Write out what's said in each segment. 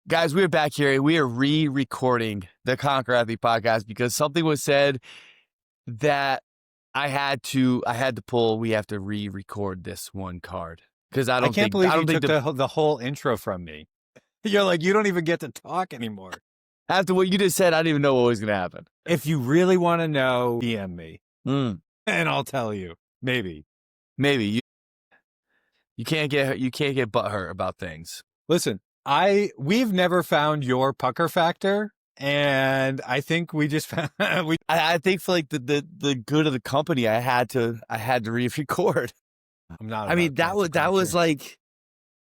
Guys, we're back here. We are re-recording the Conquer Athlete podcast because something was said that I had to pull. We have to re-record this one card because I can't believe you took the whole intro from me. You're like, you don't even get to talk anymore. After what you just said, I didn't even know what was going to happen. If you really want to know, DM me, and I'll tell you. Maybe you can't get butthurt about things. Listen, we've never found your pucker factor, and I think we just found I think for like the good of the company, I had to re-record. I'm not. I mean, that was like,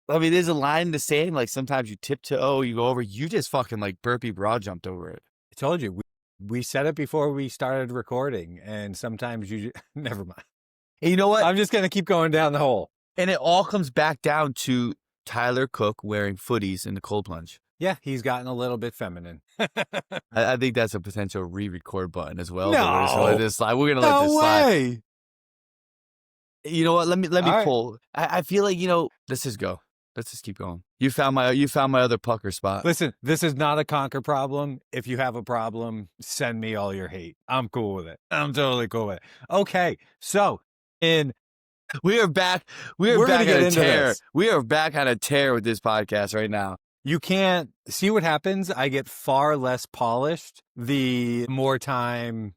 I mean, there's a line in the sand. Like sometimes you tiptoe, you go over. You just fucking like burpee broad jumped over it. I told you we said it before we started recording, and sometimes you never mind. And you know what? I'm just gonna keep going down the hole, and it all comes back down to Tyler Cook wearing footies in the cold plunge. Yeah, he's gotten a little bit feminine. I think that's a potential re-record button as well. No, we're gonna let this slide. You know what? Let me pull. I feel like, let's just go. Let's just keep going. You found my other pucker spot. Listen, this is not a Conquer problem. If you have a problem, send me all your hate. I'm cool with it. I'm totally cool with it. Okay, so we are back. We are back on a tear. This. We are back on a tear with this podcast right now. You can't see what happens. I get far less polished the more time,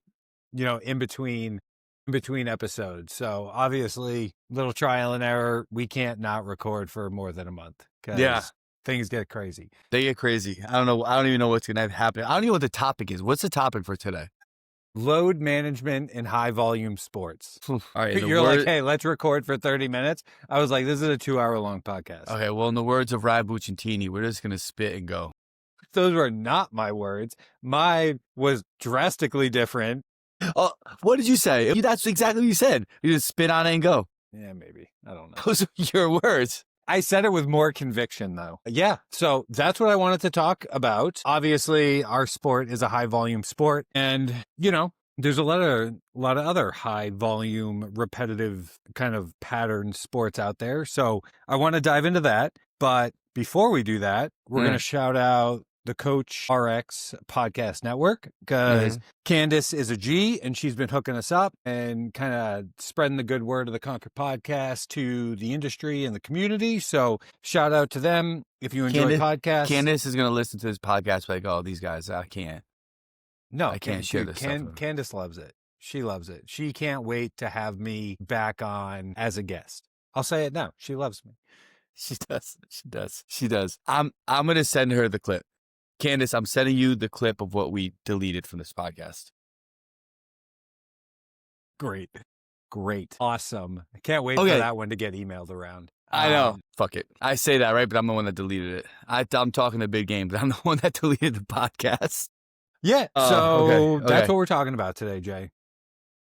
in between episodes. So obviously, little trial and error. We can't not record for more than a month. Yeah. Things get crazy. They get crazy. I don't know. I don't even know what's going to happen. I don't even know what the topic is. What's the topic for today? Load management in high volume sports. All right. You're like, hey, let's record for 30 minutes. I was like, this is a 2-hour long podcast. Okay. Well, in the words of Ryan Bucciantini, we're just going to spit and go. Those were not my words. Mine was drastically different. Oh, what did you say? That's exactly what you said. You just spit on it and go. Yeah, maybe. I don't know. Those are your words. I said it with more conviction, though. Yeah, so that's what I wanted to talk about. Obviously, our sport is a high-volume sport, and, there's a lot of other high-volume, repetitive kind of pattern sports out there, so I want to dive into that, but before we do that, we're going to shout out the Coach RX podcast network, because Candace is a G and she's been hooking us up and kind of spreading the good word of the Conquer podcast to the industry and the community. So shout out to them. If you enjoy podcasts, Candace is going to listen to this podcast like, oh, these guys, I can't share this stuff. Candace loves it. She loves it. She can't wait to have me back on as a guest. I'll say it now. She loves me. She does. I'm going to send her the clip. Candace, I'm sending you the clip of what we deleted from this podcast. Great. Awesome. I can't wait for that one to get emailed around. I know. Fuck it. I say that, right? But I'm the one that deleted it. I'm talking the big game, but I'm the one that deleted the podcast. Yeah. So that's what we're talking about today, Jay.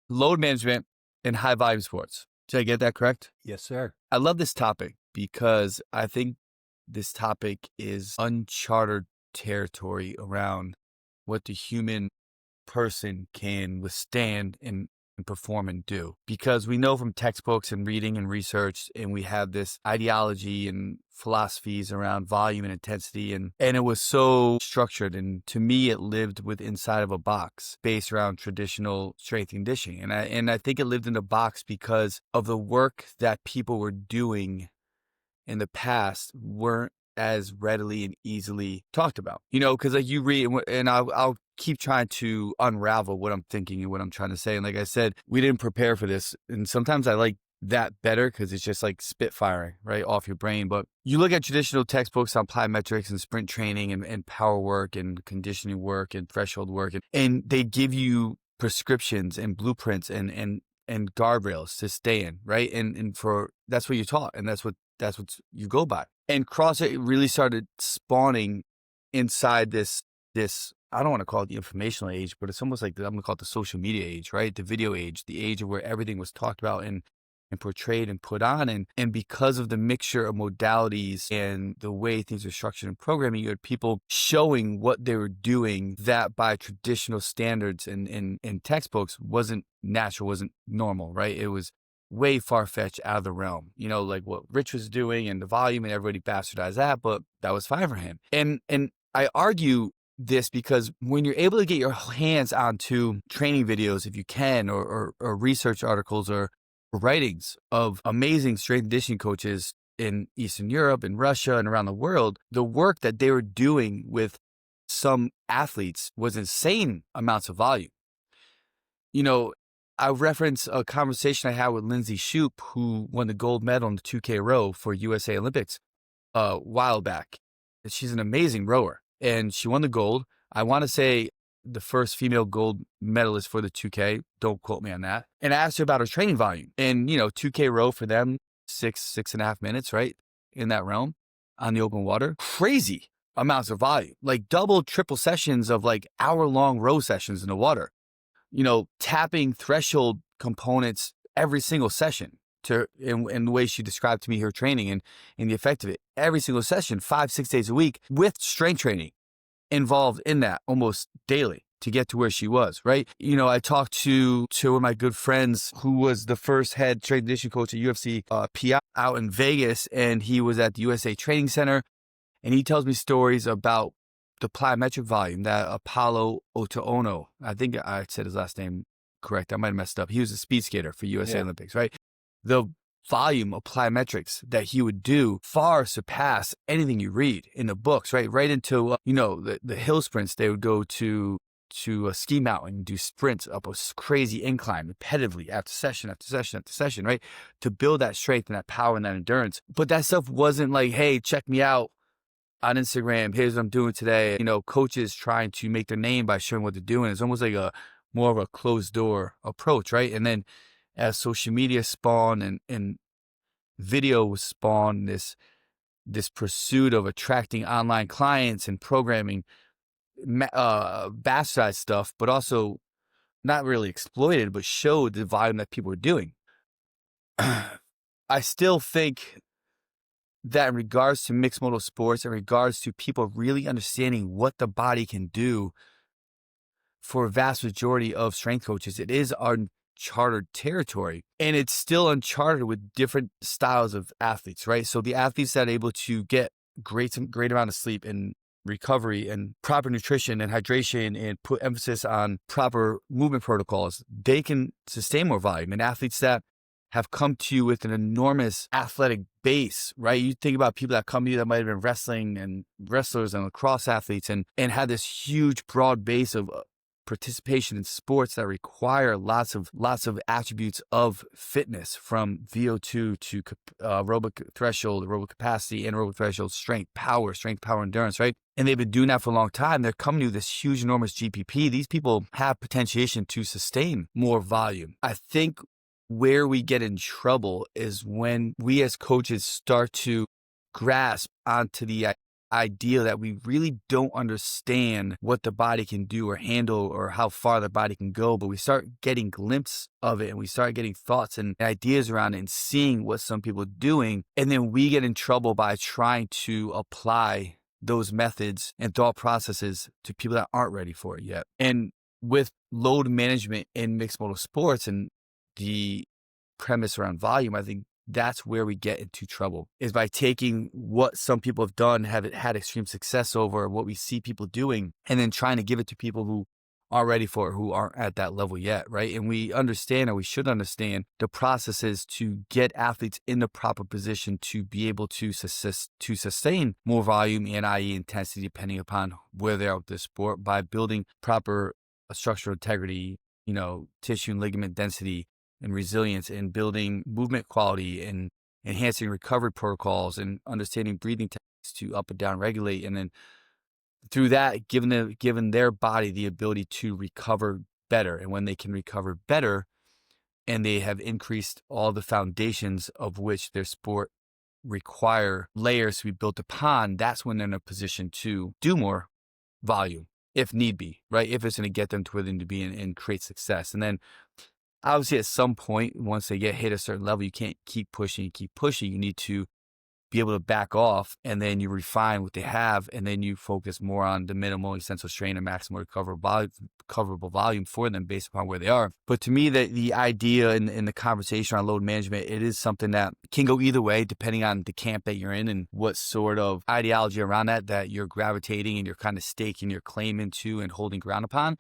Load management in high volume sports. Did I get that correct? Yes, sir. I love this topic because I think this topic is uncharted territory around what the human person can withstand and perform and do, because we know from textbooks and reading and research, and we have this ideology and philosophies around volume and intensity, and it was so structured, and to me it lived inside of a box based around traditional strength and conditioning, and I think it lived in a box because of the work that people were doing in the past weren't as readily and easily talked about, because like you read, and I'll keep trying to unravel what I'm thinking and what I'm trying to say. And like I said, we didn't prepare for this. And sometimes I like that better because it's just like spitfiring right off your brain. But you look at traditional textbooks on plyometrics and sprint training and power work and conditioning work and threshold work. And they give you prescriptions and blueprints and guardrails to stay in, right? And for that's what you're taught, and that's what you go by. And CrossFit really started spawning inside this I don't want to call it the informational age, but it's almost like I'm going to call it the social media age, right? The video age, the age of where everything was talked about and portrayed and put on. And because of the mixture of modalities and the way things are structured in programming, you had people showing what they were doing that by traditional standards and textbooks wasn't natural, wasn't normal, right? It was way far-fetched, out of the realm, like what Rich was doing and the volume, and everybody bastardized that, but that was fine for him. And I argue this because when you're able to get your hands onto training videos, if you can, or research articles or writings of amazing strength and conditioning coaches in Eastern Europe and Russia and around the world, the work that they were doing with some athletes was insane amounts of volume. I reference a conversation I had with Lindsay Shoup, who won the gold medal in the 2K row for USA Olympics a while back. She's an amazing rower, and she won the gold. I want to say the first female gold medalist for the 2K. Don't quote me on that. And I asked her about her training volume. And, 2K row for them, 6.5 minutes, right? In that realm on the open water. Crazy amounts of volume, like double, triple sessions of like hour-long row sessions in the water. Tapping threshold components every single session in the way she described to me her training and the effect of it. Every single session, 5-6 days a week, with strength training involved in that almost daily to get to where she was, right? I talked to one of my good friends who was the first head strength and conditioning coach at UFC PI out in Vegas, and he was at the USA Training Center, and he tells me stories about the plyometric volume that Apollo Oto'ono, I think I said his last name correct, I might have messed up. He was a speed skater for USA Olympics, right? The volume of plyometrics that he would do far surpass anything you read in the books, right? Right into, the hill sprints. They would go to a ski mountain and do sprints up a crazy incline repetitively after session after session after session, right? To build that strength and that power and that endurance. But that stuff wasn't like, hey, check me out on Instagram. Here's what I'm doing today. Coaches trying to make their name by showing what they're doing. It's almost like more of a closed door approach, right? And then as social media spawned and video was spawned, this pursuit of attracting online clients and programming bastardized stuff, but also not really exploited, but showed the volume that people were doing. I still think that in regards to mixed modal sports, in regards to people really understanding what the body can do, for a vast majority of strength coaches, it is uncharted territory. And it's still uncharted with different styles of athletes, right? So the athletes that are able to get great amount of sleep and recovery and proper nutrition and hydration and put emphasis on proper movement protocols, they can sustain more volume. And athletes that have come to you with an enormous athletic base, right? You think about people that come to you that might have been wrestling and wrestlers and lacrosse athletes and had this huge broad base of participation in sports that require lots of attributes of fitness, from VO2 to aerobic threshold, aerobic capacity, anaerobic threshold, strength, power, endurance, right? And they've been doing that for a long time. They're coming to this huge, enormous GPP. These people have potentiation to sustain more volume. I think where we get in trouble is when we as coaches start to grasp onto the idea that we really don't understand what the body can do or handle or how far the body can go, but we start getting glimpses of it and we start getting thoughts and ideas around it and seeing what some people are doing. And then we get in trouble by trying to apply those methods and thought processes to people that aren't ready for it yet. And with load management in mixed modal sports and the premise around volume, I think that's where we get into trouble, is by taking what some people have done, have had extreme success over, what we see people doing, and then trying to give it to people who aren't ready for it, who aren't at that level yet, right? And we understand, or we should understand, the processes to get athletes in the proper position to be able to sustain more volume and i.e. intensity, depending upon where they are with the sport, by building proper structural integrity, tissue and ligament density, and resilience, and building movement quality, and enhancing recovery protocols, and understanding breathing techniques to up and down regulate. And then through that, given their body the ability to recover better. And when they can recover better and they have increased all the foundations of which their sport require layers to be built upon, that's when they're in a position to do more volume if need be, right? If it's going to get them to where they need to be and create success. And then obviously, at some point, once they hit a certain level, you can't keep pushing. You need to be able to back off, and then you refine what they have, and then you focus more on the minimal essential strain and maximal recoverable volume for them based upon where they are. But to me, the idea in the conversation on load management, it is something that can go either way depending on the camp that you're in and what sort of ideology around that you're gravitating and you're kind of staking your claim into and holding ground upon.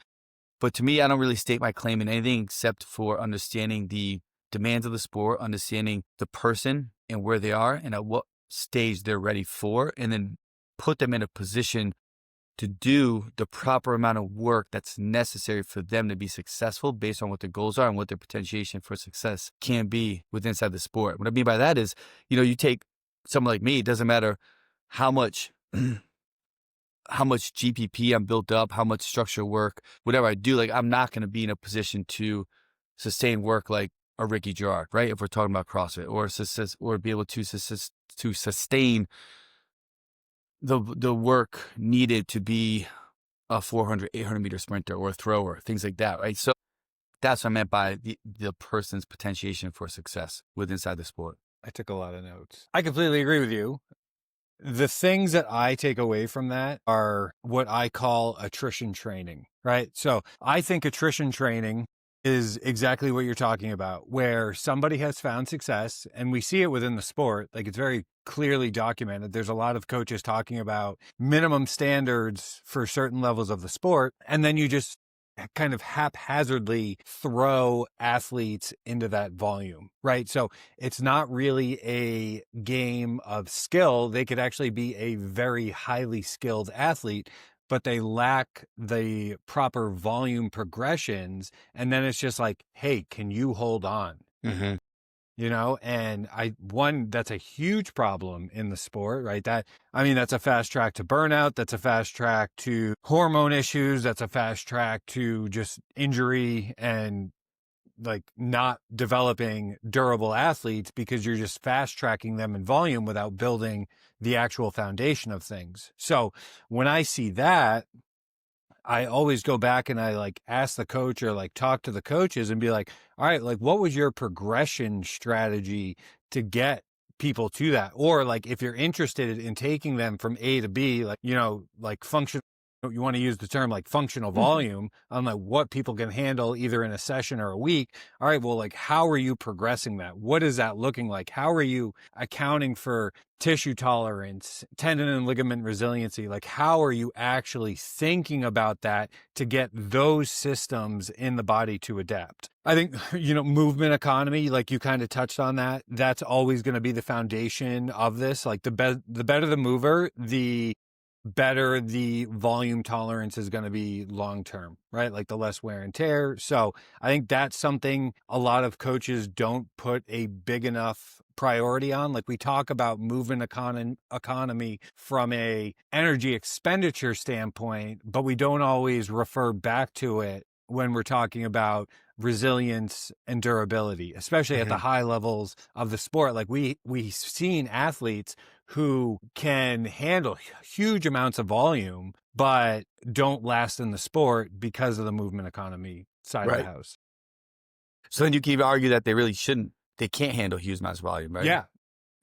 But to me, I don't really stake my claim in anything except for understanding the demands of the sport, understanding the person and where they are and at what stage they're ready for, and then put them in a position to do the proper amount of work that's necessary for them to be successful based on what their goals are and what their potentiation for success can be within inside the sport. What I mean by that is, you take someone like me, it doesn't matter how much how much GPP I'm built up, how much structure work, whatever I do, like I'm not going to be in a position to sustain work like a Ricky Gerard, right? If we're talking about CrossFit, or be able to sustain the work needed to be a 400, 800 meter sprinter or a thrower, things like that, right? So that's what I meant by the person's potentiation for success inside the sport. I took a lot of notes. I completely agree with you. The things that I take away from that are what I call attrition training, right? So I think attrition training is exactly what you're talking about, where somebody has found success, and we see it within the sport. Like, it's very clearly documented. There's a lot of coaches talking about minimum standards for certain levels of the sport, and then you just kind of haphazardly throw athletes into that volume, right? So it's not really a game of skill. They could actually be a very highly skilled athlete, but they lack the proper volume progressions. And then it's just like, hey, can you hold on? Mm-hmm. And that's a huge problem in the sport, right? That's a fast track to burnout. That's a fast track to hormone issues. That's a fast track to just injury and like not developing durable athletes, because you're just fast tracking them in volume without building the actual foundation of things. So when I see that, I always go back and I like ask the coach or like talk to the coaches and be like, all right, like what was your progression strategy to get people to that? Or like, if you're interested in taking them from A to B, like, like function, you want to use the term like functional volume on like what people can handle either in a session or a week. All right, well, like, how are you progressing that? What is that looking like? How are you accounting for tissue tolerance, tendon and ligament resiliency? Like, how are you actually thinking about that to get those systems in the body to adapt? I think, movement economy, like you kind of touched on that, that's always going to be the foundation of this. Like the better the mover, the better the volume tolerance is going to be long-term, right? Like the less wear and tear. So I think that's something a lot of coaches don't put a big enough priority on. Like we talk about movement economy from a energy expenditure standpoint, but we don't always refer back to it when we're talking about resilience and durability, especially at the high levels of the sport. Like we've seen athletes who can handle huge amounts of volume, but don't last in the sport because of the movement economy side of the house. So then you can even argue that they can't handle huge amounts of volume, right? Yeah.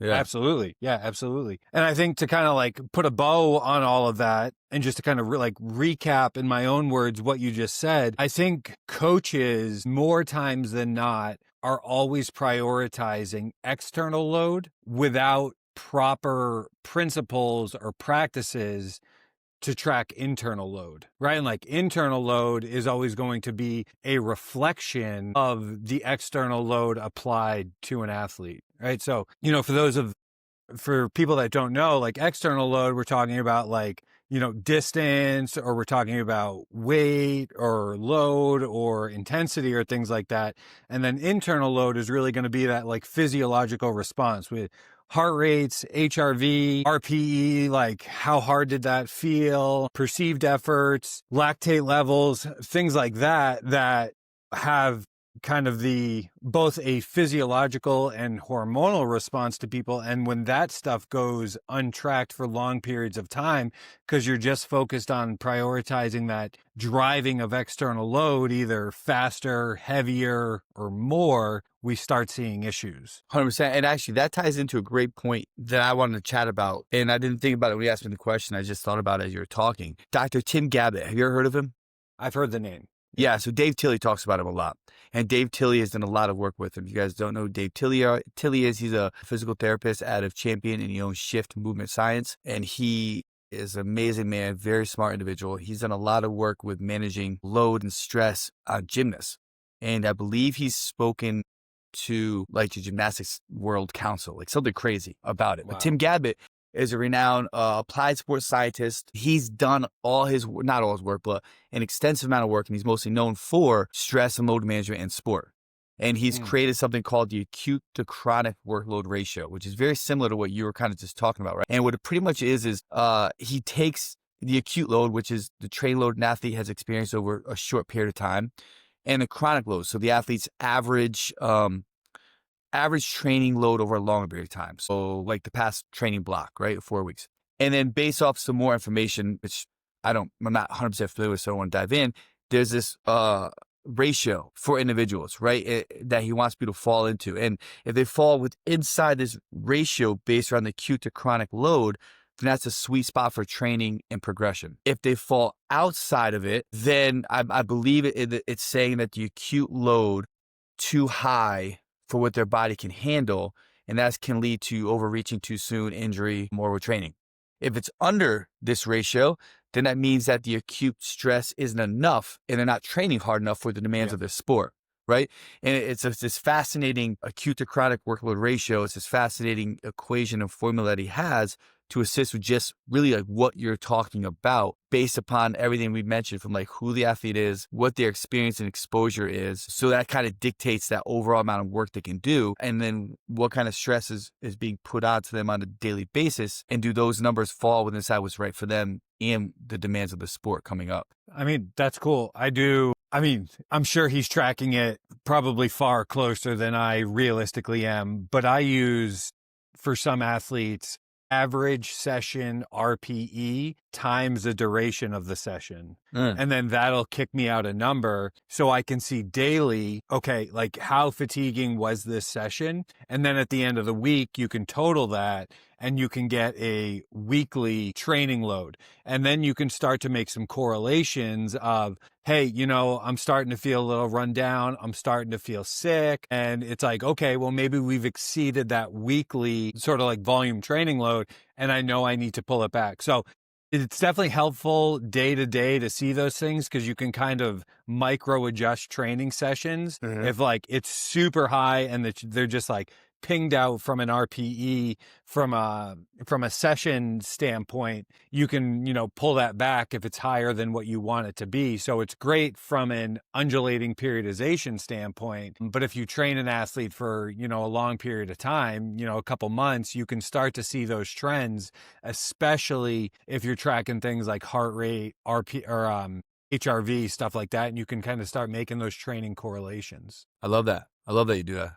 Absolutely. Yeah, absolutely. And I think to kind of like put a bow on all of that and just to kind of recap in my own words what you just said, I think coaches more times than not are always prioritizing external load without proper principles or practices to track internal load, right? And like internal load is always going to be a reflection of the external load applied to an athlete, right? So, for people that don't know, like external load, we're talking about like, distance, or we're talking about weight or load or intensity or things like that. And then internal load is really going to be that like physiological response with heart rates, HRV, RPE, like how hard did that feel, perceived efforts, lactate levels, things like that have kind of the both a physiological and hormonal response to people. And when that stuff goes untracked for long periods of time, because you're just focused on prioritizing that driving of external load, either faster, heavier, or more, we start seeing issues. 100%. And actually, that ties into a great point that I wanted to chat about. And I didn't think about it when you asked me the question. I just thought about it as you were talking. Dr. Tim Gabbett, have you ever heard of him? I've heard the name. Yeah, so Dave Tilley talks about him a lot. And Dave Tilley has done a lot of work with him. If you guys don't know who Dave Tilley is, he's a physical therapist out of Champion, and he owns Shift Movement Science. And he is an amazing man, very smart individual. He's done a lot of work with managing load and stress on gymnasts. And I believe he's spoken to like the Gymnastics World Council, like something crazy about it. Wow. But Tim Gabbett is a renowned applied sports scientist. He's done not all his work, but an extensive amount of work, and he's mostly known for stress and load management in sport. And he's created something called the acute to chronic workload ratio, which is very similar to what you were kind of just talking about, right? And what it pretty much is he takes the acute load, which is the training load an athlete has experienced over a short period of time, and the chronic load, so the athlete's average training load over a longer period of time. So like the past training block, right? 4 weeks. And then based off some more information, which I'm not 100% familiar with, so I don't want to dive in. There's this ratio for individuals, right? That he wants people to fall into. And if they fall inside this ratio based around the acute to chronic load, then that's a sweet spot for training and progression. If they fall outside of it, then I believe it's saying that the acute load too high for what their body can handle, and that can lead to overreaching too soon, injury, more overtraining. If it's under this ratio, then that means that the acute stress isn't enough and they're not training hard enough for the demands of their sport, right? And it's this fascinating acute to chronic workload ratio. It's this fascinating equation and formula that he has to assist with just really like what you're talking about based upon everything we mentioned, from like who the athlete is, what their experience and exposure is. So that kind of dictates that overall amount of work they can do. And then what kind of stress is being put onto them on a daily basis. And do those numbers fall within what's right for them and the demands of the sport coming up? I mean, that's cool. I'm sure he's tracking it probably far closer than I realistically am, but I use, for some athletes, average session RPE times the duration of the session. And then that'll kick me out a number so I can see daily, okay, like how fatiguing was this session? And then at the end of the week, you can total that and you can get a weekly training load. And then you can start to make some correlations of, hey, I'm starting to feel a little run down. I'm starting to feel sick. And it's like, okay, well, maybe we've exceeded that weekly sort of like volume training load. And I know I need to pull it back. So it's definitely helpful day to day to see those things, because you can kind of micro adjust training sessions. If like it's super high and they're just like pinged out from an RPE from a session standpoint, you can, pull that back if it's higher than what you want it to be. So it's great from an undulating periodization standpoint. But if you train an athlete for, a long period of time, a couple months, you can start to see those trends, especially if you're tracking things like heart rate, HRV, stuff like that. And you can kind of start making those training correlations. I love that. I love that you do that.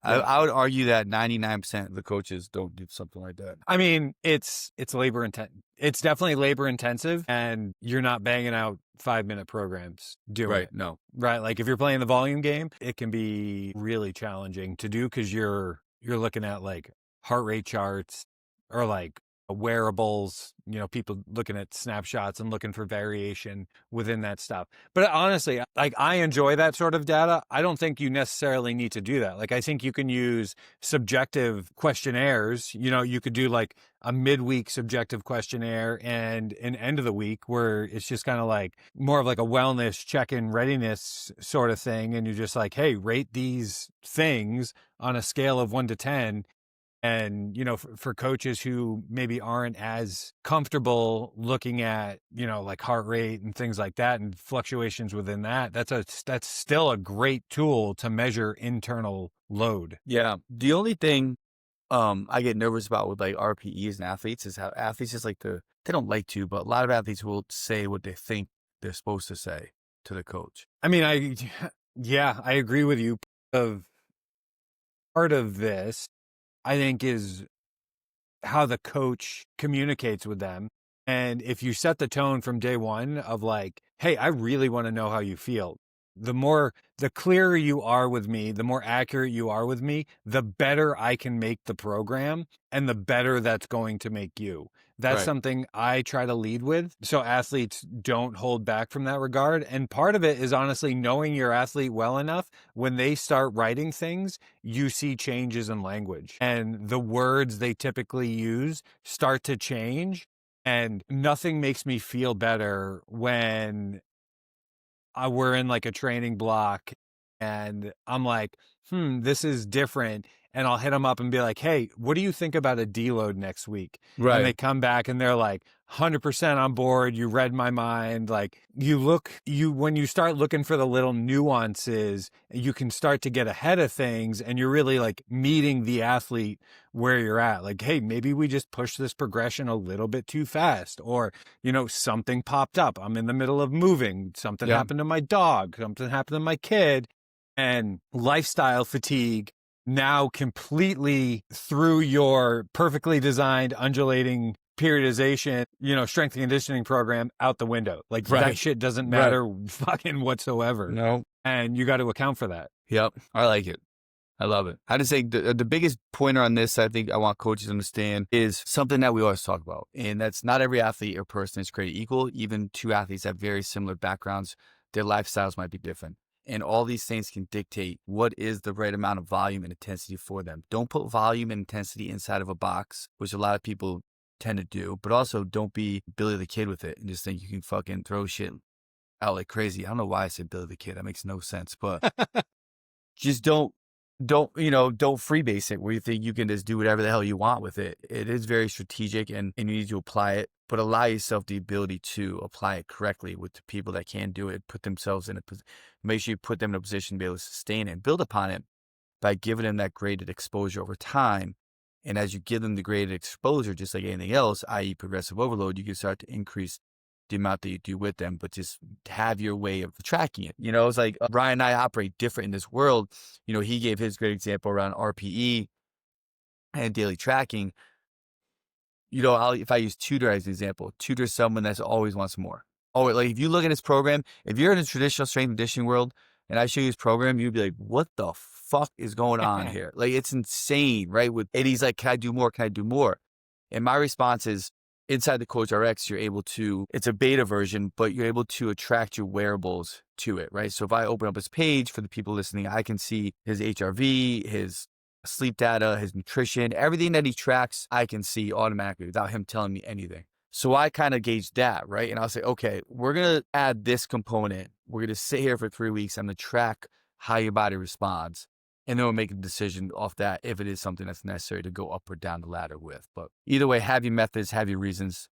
Yeah. I would argue that 99% of the coaches don't do something like that. I mean, it's labor intensive. It's definitely labor intensive, and you're not banging out 5-minute programs doing it. No. Right. Like if you're playing the volume game, it can be really challenging to do, because you're looking at like heart rate charts or like wearables, people looking at snapshots and looking for variation within that stuff. But honestly, like I enjoy that sort of data. I don't think you necessarily need to do that. Like I think you can use subjective questionnaires. You could do like a midweek subjective questionnaire and an end of the week where it's just kind of like more of like a wellness check-in readiness sort of thing. And you're just like, hey, rate these things on a scale of 1 to 10. And, for coaches who maybe aren't as comfortable looking at, like heart rate and things like that and fluctuations within that, that's still a great tool to measure internal load. Yeah. The only thing I get nervous about with like RPEs and athletes is how athletes just they don't like to, but a lot of athletes will say what they think they're supposed to say to the coach. I mean, Yeah, I agree with you. Of part of this, I think, is how the coach communicates with them. And if you set the tone from day one of like, hey, I really want to know how you feel, the clearer you are with me, the more accurate you are with me, the better I can make the program and the better that's going to make you. That's Right. something I try to lead with. So athletes don't hold back from that regard. And part of it is honestly knowing your athlete well enough when they start writing things, you see changes in language and the words they typically use start to change. And nothing makes me feel better when we're in like a training block and I'm like, this is different. And I'll hit them up and be like, hey, what do you think about a deload next week? And they Right. come back and they're like, 100% on board. You read my mind. Like when you start looking for the little nuances, you can start to get ahead of things and you're really like meeting the athlete where you're at. Like, hey, maybe we just push this progression a little bit too fast, or something popped up. I'm in the middle of moving. Something Yeah. happened to my dog. Something happened to my kid. And lifestyle fatigue now completely threw your perfectly designed undulating periodization, strength and conditioning program out the window. Like that Right. shit doesn't Right. matter fucking whatsoever. No. And you got to account for that. Yep. I like it. I love it. I just think the biggest pointer on this, I think I want coaches to understand, is something that we always talk about. And that's not every athlete or person is created equal. Even two athletes have very similar backgrounds. Their lifestyles might be different. And all these things can dictate what is the right amount of volume and intensity for them. Don't put volume and intensity inside of a box, which a lot of people tend to do. But also don't be Billy the Kid with it and just think you can fucking throw shit out like crazy. I don't know why I said Billy the Kid. That makes no sense. But just don't freebase it where you think you can just do whatever the hell you want with it. It is very strategic and you need to apply it, but allow yourself the ability to apply it correctly with the people that can do it, put themselves in a position, make sure you put them in a position to be able to sustain it and build upon it by giving them that graded exposure over time. And as you give them the graded exposure, just like anything else, i.e. progressive overload, you can start to increase the amount that you do with them, but just have your way of tracking it. It's like Ryan and I operate different in this world. He gave his great example around RPE and daily tracking. If I use Tudor as an example, Tudor is someone that always wants more. Oh, like if you look at his program, if you're in the traditional strength and conditioning world and I show you his program, you'd be like, what the fuck is going on here? Like, it's insane, right? And he's like, can I do more? Can I do more? And my response is, inside the Coach RX, it's a beta version, but you're able to attract your wearables to it, right? So if I open up his page for the people listening, I can see his HRV, his sleep data, his nutrition, everything that he tracks, I can see automatically without him telling me anything. So I kind of gauge that, right? And I'll say, okay, we're going to add this component. We're going to sit here for 3 weeks. I'm going to track how your body responds. And then we'll make a decision off that if it is something that's necessary to go up or down the ladder with. But either way, have your methods, have your reasons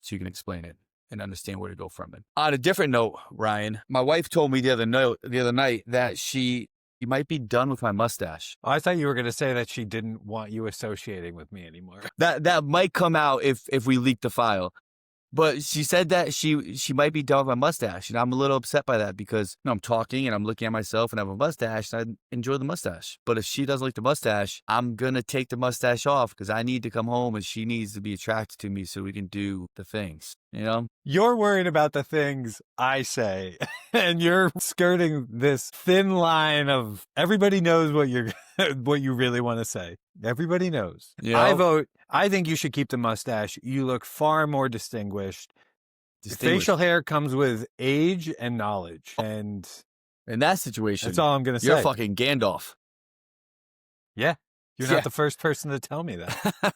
so you can explain it and understand where to go from it. On a different note, Ryan, my wife told me the other night that she might be done with my mustache. I thought you were going to say that she didn't want you associating with me anymore. That might come out if we leak the file. But she said that she might be done with my mustache. And I'm a little upset by that because I'm talking and I'm looking at myself and I have a mustache and I enjoy the mustache. But if she doesn't like the mustache, I'm going to take the mustache off because I need to come home and she needs to be attracted to me so we can do the things, You're worried about the things I say, and you're skirting this thin line of everybody knows what what you really want to say. Everybody knows. I think you should keep the mustache. You look far more distinguished. Facial hair comes with age and knowledge. And in that situation, that's all I'm going to say. You're fucking Gandalf. Yeah. You're not the first person to tell me that.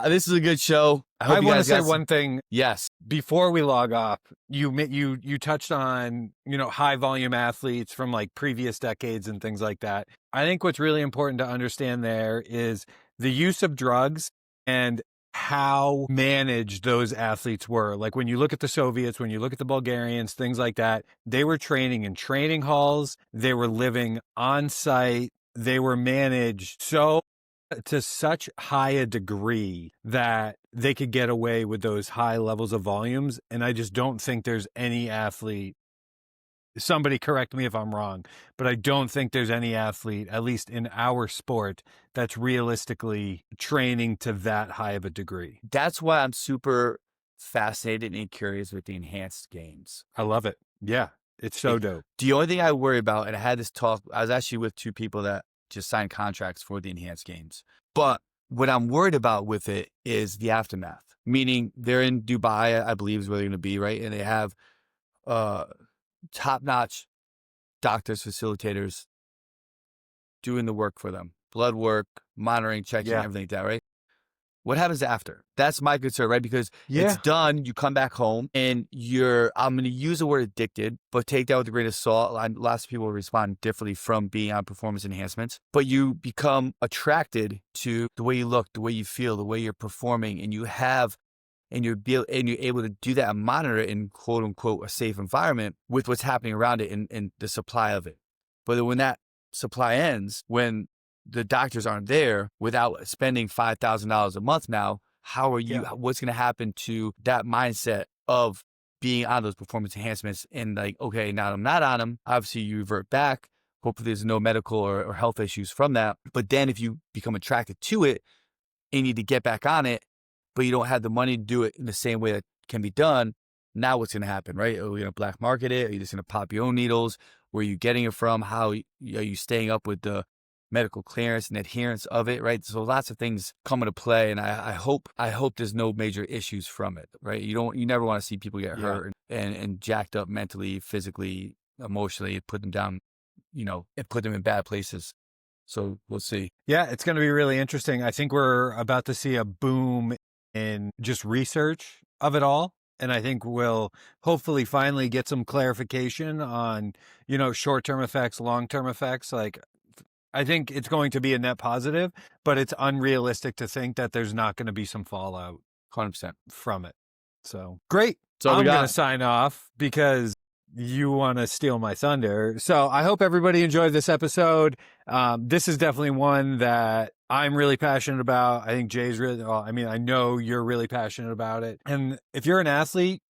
This is a good show. I want to say one thing. Yes. Before we log off, you touched on, high volume athletes from like previous decades and things like that. I think what's really important to understand there is the use of drugs and how managed those athletes were. Like when you look at the Soviets, when you look at the Bulgarians, things like that, they were training in training halls. They were living on site. They were managed to such high a degree that they could get away with those high levels of volumes. And I just don't think there's any athlete somebody correct me if I'm wrong, but I don't think there's any athlete, at least in our sport, that's realistically training to that high of a degree. That's why I'm super fascinated and curious with the enhanced games. I love it. Yeah, it's so dope. The only thing I worry about, and I had this talk, I was actually with two people that just signed contracts for the enhanced games. But what I'm worried about with it is the aftermath, meaning they're in Dubai, I believe is where they're going to be, right? And they have top-notch doctors, facilitators doing the work for them, blood work, monitoring, checking, everything like that, right? What happens after? That's my concern, right? Because it's done, you come back home and I'm going to use the word addicted, but take that with a grain of salt. Lots of people respond differently from being on performance enhancements, but you become attracted to the way you look, the way you feel, the way you're performing, and you're able to do that and monitor it in quote unquote a safe environment with what's happening around it and the supply of it. But when that supply ends, when the doctors aren't there, without spending $5,000 a month now, how are you, what's going to happen to that mindset of being on those performance enhancements and like, okay, now I'm not on them. Obviously you revert back. Hopefully there's no medical or health issues from that. But then if you become attracted to it and you need to get back on it, but you don't have the money to do it in the same way that can be done, now what's going to happen, right? Are you going to black market it? Are you just going to pop your own needles? Where are you getting it from? How are you staying up with the medical clearance and adherence of it, right? So lots of things come into play, and I hope there's no major issues from it, right? You never want to see people get hurt and jacked up mentally, physically, emotionally, put them down, and put them in bad places. So we'll see. Yeah, it's going to be really interesting. I think we're about to see a boom in just research of it all. And I think we'll hopefully finally get some clarification on, short-term effects, long-term effects. Like, I think it's going to be a net positive, but it's unrealistic to think that there's not going to be some fallout 100% from it. So great. So I'm going to sign off because you want to steal my thunder. So I hope everybody enjoyed this episode. This is definitely one that I'm really passionate about. I think Jay's really, I know you're really passionate about it. And if you're an athlete,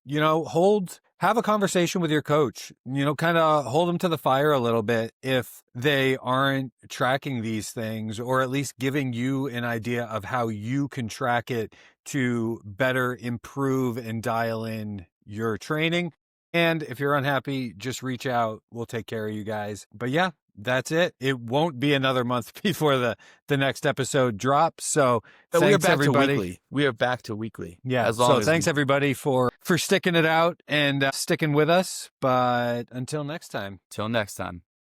have a conversation with your coach, kind of hold them to the fire a little bit if they aren't tracking these things, or at least giving you an idea of how you can track it to better improve and dial in your training. And if you're unhappy, just reach out. We'll take care of you guys. But yeah, that's it. It won't be another month before the next episode drops. So thanks, everybody. We are back to weekly. Yeah. Thanks everybody for sticking it out and sticking with us. But until next time. Till next time.